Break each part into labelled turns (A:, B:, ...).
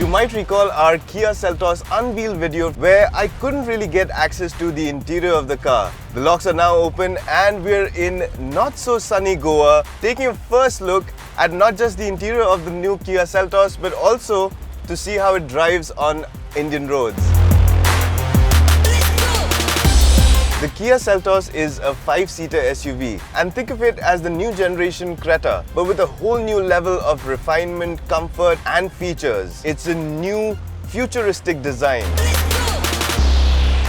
A: might recall our Kia Seltos unveil video where I couldn't really get access to the interior of the car. The locks are now open and we're in not so sunny Goa, taking a first look at not just the interior of the new Kia Seltos but also to see how it drives on Indian roads. The Kia Seltos is a 5-seater SUV, and think of it as the new generation Creta, but with a whole new level of refinement, comfort and features. It's a new futuristic design.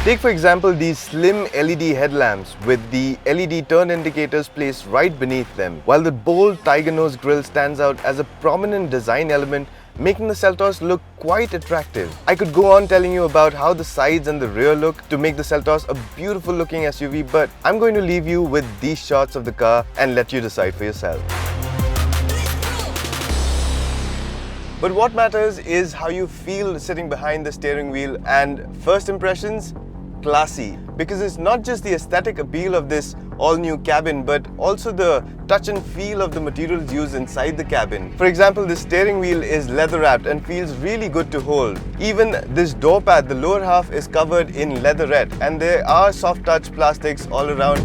A: Take for example these slim LED headlamps with the LED turn indicators placed right beneath them, while the bold tiger nose grille stands out as a prominent design element, making the Seltos look quite attractive. I could go on telling you about how the sides and the rear look to make the Seltos a beautiful looking SUV, but I'm going to leave you with these shots of the car and let you decide for yourself. But what matters is how you feel sitting behind the steering wheel, and first impressions? Classy. Because it's not just the aesthetic appeal of this all-new cabin, but also the touch and feel of the materials used inside the cabin. For example, the steering wheel is leather-wrapped and feels really good to hold. Even this door pad, the lower half is covered in leatherette, and there are soft-touch plastics all around.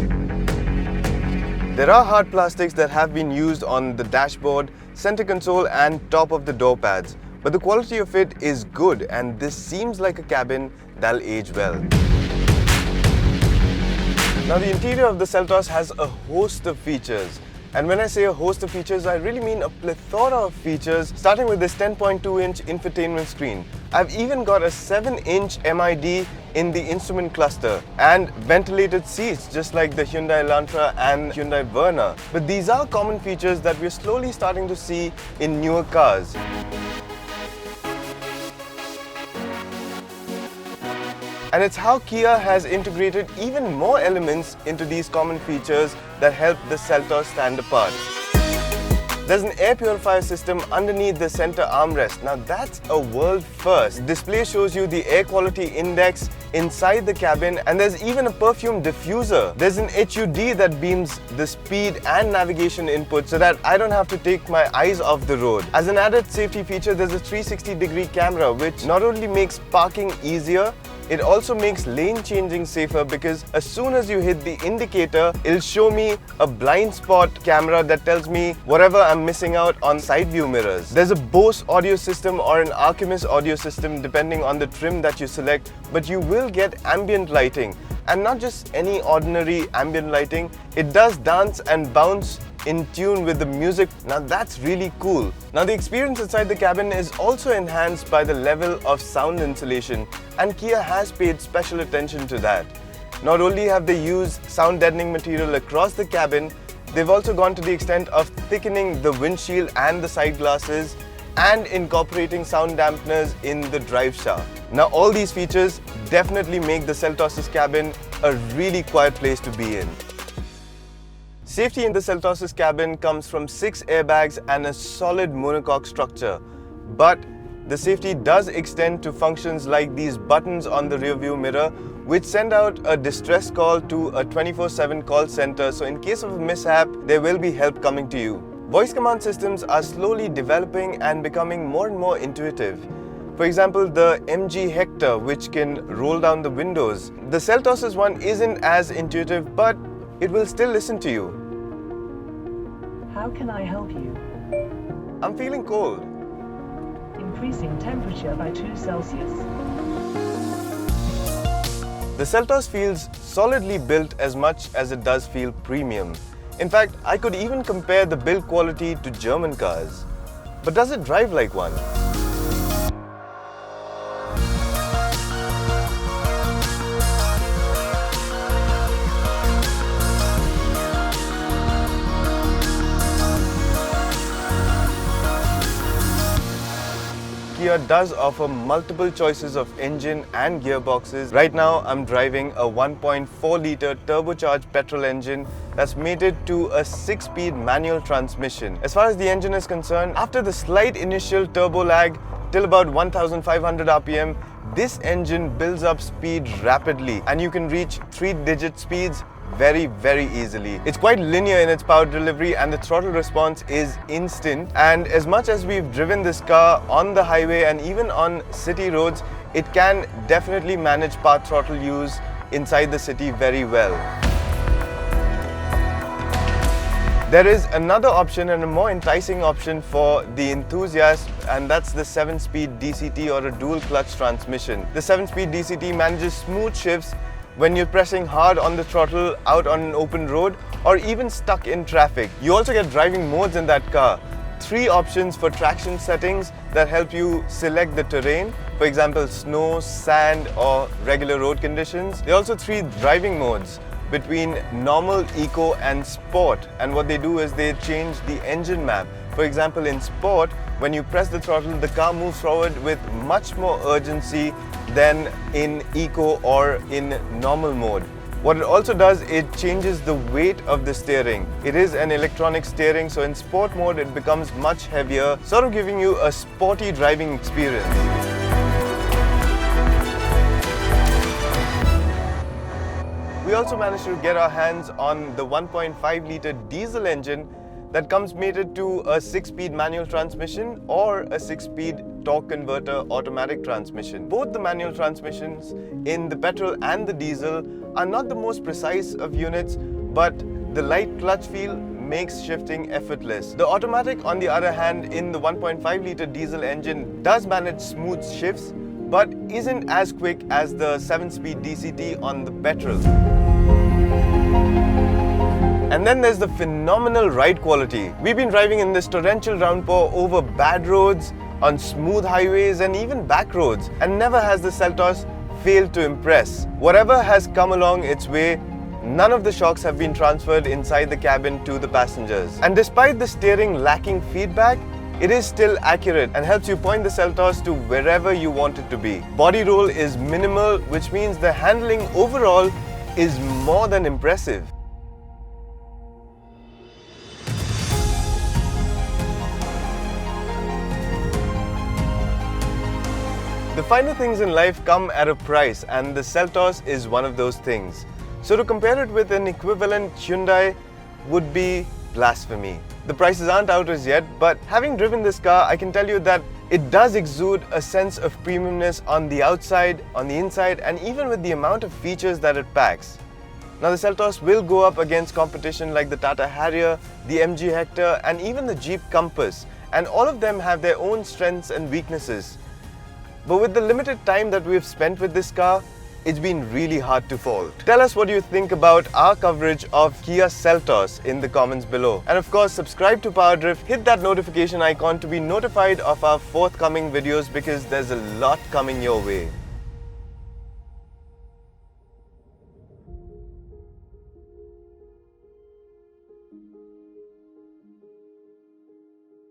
A: There are hard plastics that have been used on the dashboard, center console and top of the door pads, but the quality of it is good, and this seems like a cabin that'll age well. Now, the interior of the Seltos has a host of features. And when I say a host of features, I really mean a plethora of features, starting with this 10.2-inch infotainment screen. I've even got a 7-inch MID in the instrument cluster and ventilated seats just like the Hyundai Elantra and Hyundai Verna. But these are common features that we're slowly starting to see in newer cars. And it's how Kia has integrated even more elements into these common features that help the Seltos stand apart. There's an air purifier system underneath the center armrest. Now that's a world first. The display shows you the air quality index inside the cabin, and there's even a perfume diffuser. There's an HUD that beams the speed and navigation input so that I don't have to take my eyes off the road. As an added safety feature, there's a 360-degree camera which not only makes parking easier, it also makes lane changing safer, because as soon as you hit the indicator, it'll show me a blind spot camera that tells me whatever I'm missing out on side view mirrors. There's a Bose audio system or an Archimedes audio system depending on the trim that you select, but you will get ambient lighting. And not just any ordinary ambient lighting, it does dance and bounce in tune with the music. Now that's really cool. Now the experience inside the cabin is also enhanced by the level of sound insulation, and Kia has paid special attention to that. Not only have they used sound deadening material across the cabin, they've also gone to the extent of thickening the windshield and the side glasses and incorporating sound dampeners in the drive shaft. Now all these features definitely make the Seltos' cabin a really quiet place to be in. Safety in the Seltos' cabin comes from 6 airbags and a solid monocoque structure. But the safety does extend to functions like these buttons on the rearview mirror, which send out a distress call to a 24/7 call center, so in case of a mishap, there will be help coming to you. Voice command systems are slowly developing and becoming more and more intuitive. For example, the MG Hector, which can roll down the windows. The Seltos' one isn't as intuitive, but it will still listen to you.
B: How can I help you?
A: I'm feeling cold.
B: Increasing temperature by 2 Celsius.
A: The Seltos feels solidly built as much as it does feel premium. In fact, I could even compare the build quality to German cars. But does it drive like one? Kia does offer multiple choices of engine and gearboxes. Right now, I'm driving a 1.4-litre turbocharged petrol engine that's mated to a 6-speed manual transmission. As far as the engine is concerned, after the slight initial turbo lag till about 1500 RPM, this engine builds up speed rapidly and you can reach 3-digit speeds very, very easily. It's quite linear in its power delivery and the throttle response is instant. And as much as we've driven this car on the highway and even on city roads, it can definitely manage part throttle use inside the city very well. There is another option and a more enticing option for the enthusiast, and that's the 7-speed DCT or a dual clutch transmission. The 7-speed DCT manages smooth shifts when you're pressing hard on the throttle out on an open road or even stuck in traffic. You also get driving modes in that car. 3 options for traction settings that help you select the terrain, for example snow, sand or regular road conditions. There are also 3 driving modes between normal, eco and sport, and what they do is they change the engine map. For example, in sport, when you press the throttle, the car moves forward with much more urgency than in eco or in normal mode. What it also does, it changes the weight of the steering. It is an electronic steering, so in sport mode it becomes much heavier, sort of giving you a sporty driving experience. We also managed to get our hands on the 1.5 litre diesel engine that comes mated to a 6-speed manual transmission or a 6-speed torque converter automatic transmission. Both the manual transmissions in the petrol and the diesel are not the most precise of units, but the light clutch feel makes shifting effortless. The automatic, on the other hand, in the 1.5 litre diesel engine does manage smooth shifts, but isn't as quick as the 7-speed DCT on the petrol. And then there's the phenomenal ride quality. We've been driving in this torrential downpour over bad roads, on smooth highways and even back roads, and never has the Seltos failed to impress. Whatever has come along its way, none of the shocks have been transferred inside the cabin to the passengers. And despite the steering lacking feedback, it is still accurate and helps you point the Seltos to wherever you want it to be. Body roll is minimal, which means the handling overall is more than impressive. The finer things in life come at a price, and the Seltos is one of those things. So to compare it with an equivalent Hyundai would be blasphemy. The prices aren't out as yet, but having driven this car, I can tell you that it does exude a sense of premiumness on the outside, on the inside, and even with the amount of features that it packs. Now the Seltos will go up against competition like the Tata Harrier, the MG Hector, and even the Jeep Compass, and all of them have their own strengths and weaknesses. But with the limited time that we've spent with this car, it's been really hard to fault. Tell us what you think about our coverage of Kia Seltos in the comments below. And of course, subscribe to PowerDrift, hit that notification icon to be notified of our forthcoming videos because there's a lot coming your way.